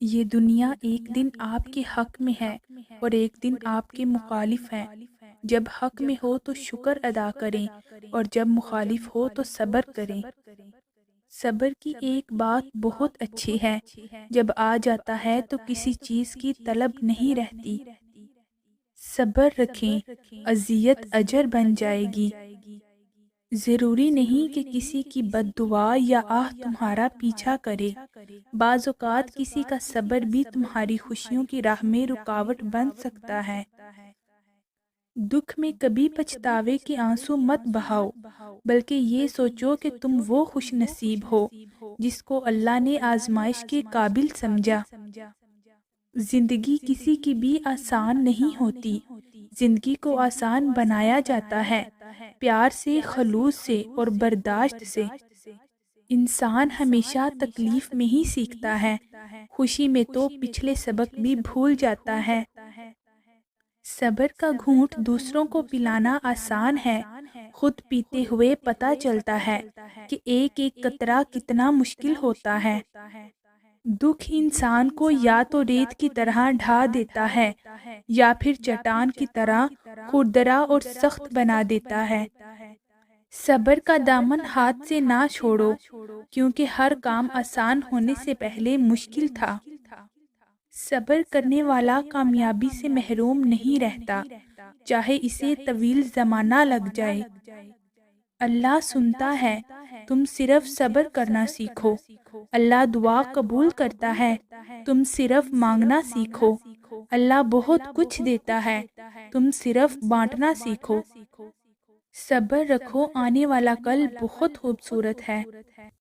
یہ دنیا ایک دن آپ کے حق میں ہے اور ایک دن آپ کے مخالف ہے۔ جب حق میں ہو تو شکر ادا کریں اور جب مخالف ہو تو صبر کریں۔ صبر کی ایک بات بہت اچھی ہے، جب آ جاتا ہے تو کسی چیز کی طلب نہیں رہتی۔ صبر رکھیں، اذیت اجر بن جائے گی۔ ضروری نہیں کہ کسی کی بد دعا یا آہ تمہارا پیچھا کرے۔ بعض اوقات کسی کا صبر بھی تمہاری خوشیوں کی راہ میں رکاوٹ بن سکتا ہے۔ دکھ میں کبھی پچھتاوے کے آنسو مت بہاؤ، بلکہ یہ سوچو کہ تم وہ خوش نصیب ہو جس کو اللہ نے آزمائش کے قابل سمجھا۔ زندگی کسی کی بھی آسان نہیں ہوتی۔ زندگی کو آسان بنایا جاتا ہے پیار سے، خلوص سے اور برداشت سے۔ انسان ہمیشہ تکلیف میں ہی سیکھتا ہے، خوشی میں تو پچھلے سبق بھی بھول جاتا ہے۔ صبر کا گھونٹ دوسروں کو پلانا آسان ہے، خود پیتے ہوئے پتہ چلتا ہے کہ ایک ایک قطرہ کتنا مشکل ہوتا ہے۔ دکھ انسان کو یا تو ریت کی طرح ڈھا دیتا ہے یا پھر چٹان کی طرح کھردرا اور سخت بنا دیتا ہے۔ صبر کا دامن ہاتھ سے نہ چھوڑو، کیونکہ ہر کام آسان ہونے سے پہلے مشکل تھا۔ صبر کرنے والا کامیابی سے محروم نہیں رہتا، چاہے اسے طویل زمانہ لگ جائے۔ اللہ سنتا ہے، تم صرف صبر کرنا سیکھو۔ اللہ دعا قبول کرتا ہے، تم صرف مانگنا سیکھو۔ اللہ بہت کچھ دیتا ہے، تم صرف بانٹنا سیکھو۔ صبر رکھو، آنے والا کل بہت خوبصورت ہے۔